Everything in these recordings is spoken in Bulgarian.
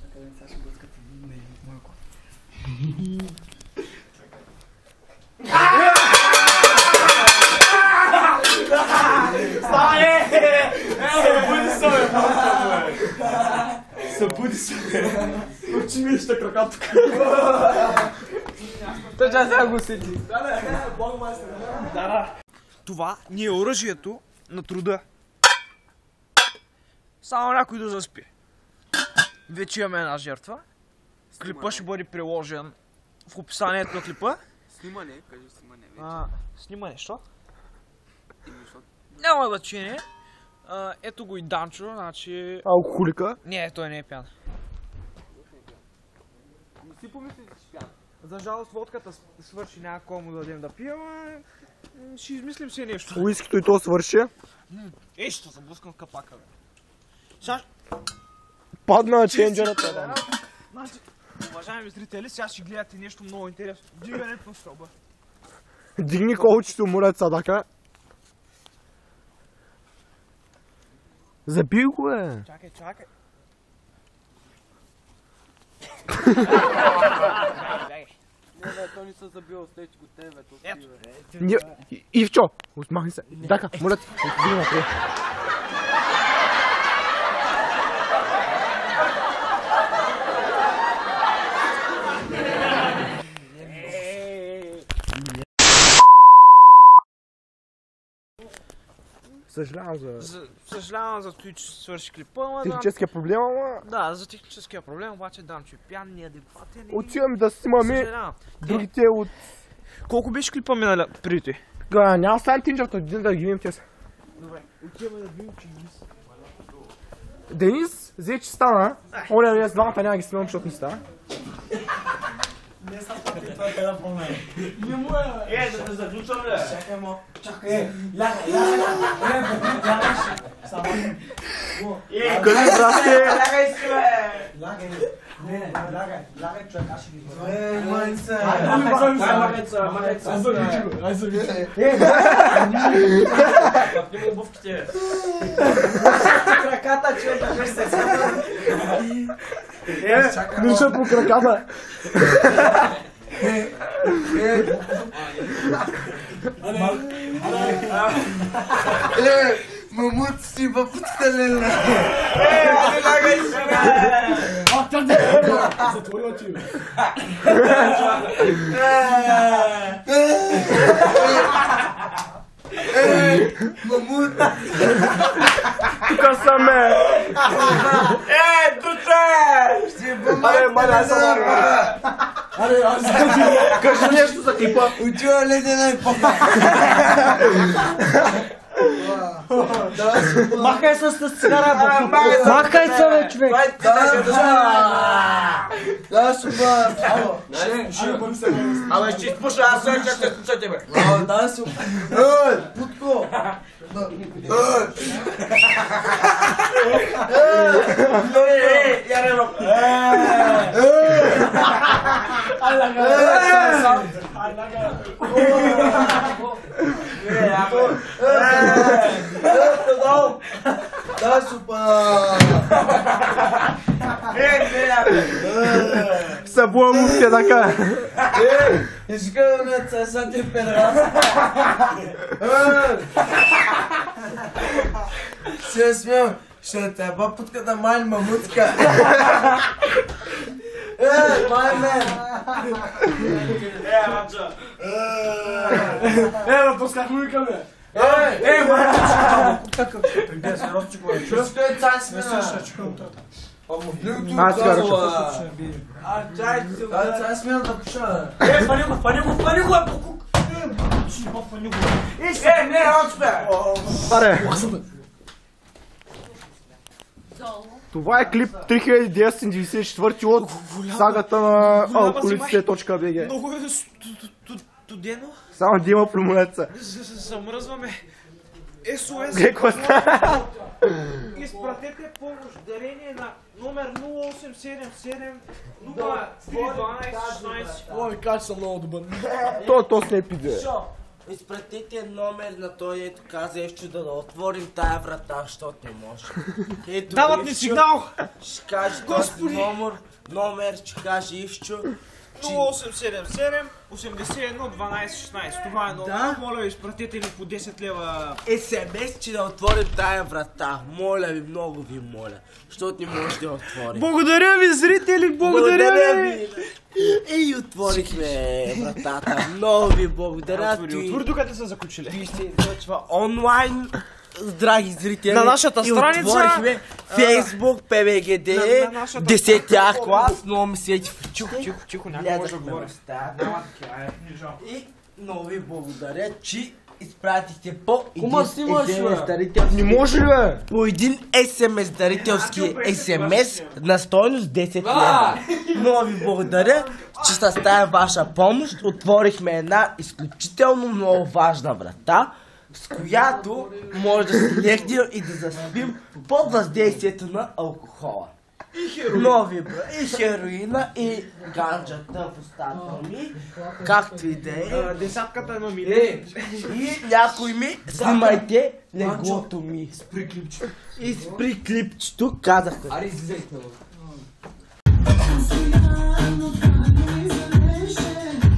Чакай, сега ще блъскате малко. Стане! Събуди се, бе, малко, бе! Събуди се, бе! Учи ми ще крака тук. Той чай сега го седи. Да, Бог майстер. Да. Това ни е оръжието на труда. Само някой да заспи. Вече имаме една жертва. Клипа ще бъде приложен в описанието на клипа. Снимане, кажи снимане вече. Снимане, що? Защо? Няма значение. Ето го и Данчо, значи... Алкохолика? Не, той не е пян. Не си помисли, че си пян. За жалост водката свърши, няма кому да дадем да пием, ще измислим си нещо. Уискито и то свърши. Ще заблъскам в капака, бе. Сега... Падна на ченджерата. Значи, уважаеми зрители, сега ще гледате нещо много интересно. Дигането на стълба. Дигни колчето, моля садака. Забил го, бе. Чакай. Не, то не се забил, след го тебе, то си, бе. Ивчо, отмахни се. Дака, моля ти, отиди напред. Съжалявам за това, че свърши клипа. Техническия проблем, ама... Да, за техническия проблем, обаче Данчо е пиян, неадекватен. Отиваме да снимаме другите от... Колко беше клипа минали преди ти? Няма стане тинджерта, да ги видим те са. Добре, отиваме да видим, че Денис. Денис, взе, че стана. Оля, ние с двамата няма ги снимам, защото не стана. Не са пъти, това е да по-мен. Не му е, да те заключвам, бе. Чакай, мо. Чакай, ляга. Само. Кажи, здрасти! Лягай си, бе! Лягай. Не, лягай, човек, аз ще ги измър. Манца! Аз завичи го, аз завичи. Пъпни му обувките. Краката, човек, да се Миша по краката! Мамут си въпутка леле! Лягай си, бе! Затвори очи, бе. Мамут! Тука съм, бе! Ще Аре, маля, аз съм Аре, аз завичи. Кажи нещо за клипа! Учила ледена и папа! Махай с цигара, махай се, бе, човек. Да, супа! Ще бъм се, бе. Абе, ще изпуша, аз съм ще изпуша тебе. Да, супа! Путко! Да, супа! Събуя му в така! Искам да цеса ти педра! Се смеям! Ще те путка да мали мамутка! Май мен! Напусках луика, бе. Прибия се, Ростчико, бе. Чувствай цай смена! Аз сега ръча. Цай смена да пуша! Фани го, е покук. Не, Ростчико, бе. Аре! Това е клип 3994 от сагата на алкохолиците.bg. Много е студено. Само да има плюмолеца. Замръзваме. СОС. Какво става? Изпратете помощ. Дарение на номер 0877 031216. Ой, как съм много добър. То с не пиде. Изпратете номер на той, ето каза Ещу да отворим тая врата, защото не може. Ето Дават ни сигнал. Ще каже Господи! номер, ще каже Ивчо. 0877 81 12 16. Това е номер. Моля, изпратете ни по 10 лева. СМС, че да отворим тая врата. Моля ви, много ви моля. Защото не може да отворим. Благодаря ви, зрители! Благодаря ви! И отворихме вратата. Много ви благодаря. Отвори, докато са заключили. Ти се излъчва онлайн, драги зрители. На нашата и страница. отворихме Facebook, PBGD, На нашата 10-я клас, много ми сети в Чихо, някой може да говори. И много ви благодаря, че изпратихте по Кума си имаш, бе. дарителски. Не може ли, бе? По един СМС дарителски СМС на стойност 10 лева. Много ви благодаря, че с тази ваша помощ отворихме една изключително много важна врата, с която може да си легнем и да заспим под въздействието на алкохола. Много ви благодаря. И хероина, и ганджата в устата ми, както и да е. Десятката е номинирана. И някой ми снимайте леглото ми. И спри клипчето, казахте. Аре, излизайте.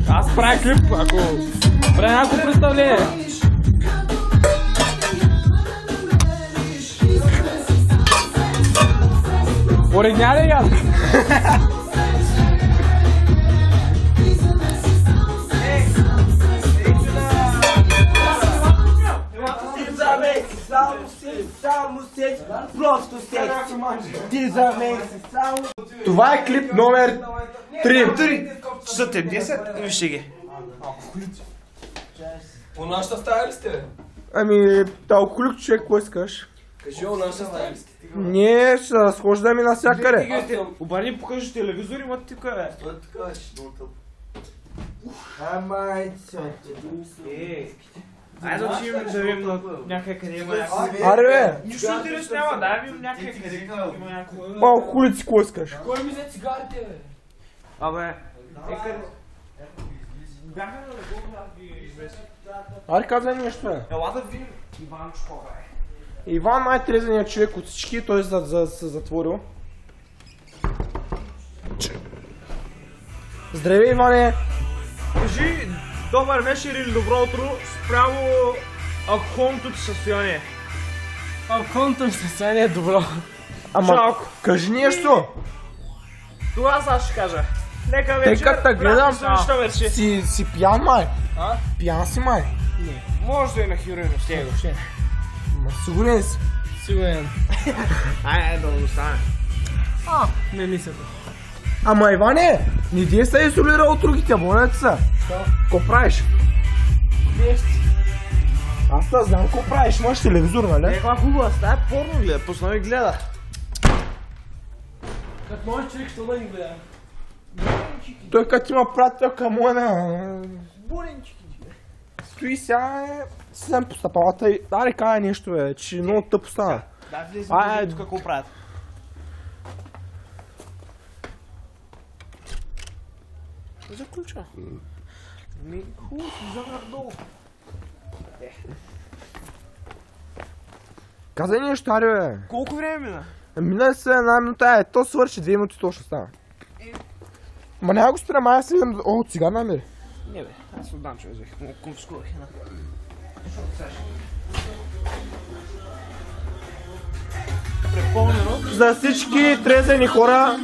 Аз правя клип, ако правя някакво представление. Оригня ли я? Само секс, просто секс. Ти за мен си само. Това е клип номер 3. Часът е 10, вижте ги. По нашата стая ли сте? Ами, алкохолик човек, какво искаш? Кажи, о нашата стая ли сте? Ние ще разхождаме навсякъде. Обърни, покажи телевизор, има тук, бе. Амай, Айде да отидем да видим на някъде къде има някакво. Аре бе! Нищо интерес няма, дай видим някъде къде има някакво. Малко хулици, кой искаш? Кой ми взе цигарите, бе? Абе, къде? Бяха на легото, аз ги известих. Аре казай нещо бе. Ела да видим Иванчко, бе. Иван най-трезеният човек от всички, той се затворил. Здравей, Иване! Кажи добър вечер или добро утро спрямо алкохолното ти състояние. Алкохолното ми състояние е добро. Ама, Жалко. кажи нещо! Това аз ще кажа. Нека вечер. Тъй като те гледам, си пиян май. А? Пиян си май. Може да е на хероин, ще го. Ма сигурен си. Сигурен. Айде да остане. Не мисля. Ама Иване, не дей се изолирал от другите, моля ти са. Ко правиш? Аз не знам ко правиш, имаш телевизор, нали? Каква хубава стая, порно гледа, пусна ми гледа. Как може човек, що да ни гледа? Той като има приятелка моя на... Буренчики. Стои сега, съвсем по стъпалата и... Аре, кажа нещо бе, че много тъпо става. Да, влезем тук какво правят. Заключа. Ми, хубаво си загар долу. Казай нещо, аре бе. Колко време мина? Мина се една минута, то свърши 2 минути, то ще става. Ма няма го спира, май аз видим... О, цигар намери. Не бе, аз отдам, че взех. Му конфискувах една. Препълнено. За всички трезени хора...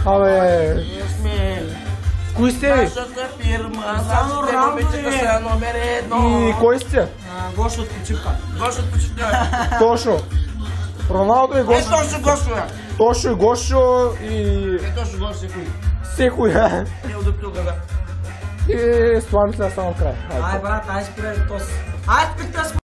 Абе... Кои сте? Нашата фирма, само рамбите са номер 1. И кой сте? Гошо от почивка. Гошо от почивка. Точно. Роналдо и Гошо. Точно Гошо я. Точно и Гошо и... Точно Гошо се хуй. Секой. Не удоплюга, да. И с това мисля само край. Ай, брат, ай спирай за този. Ай, спирай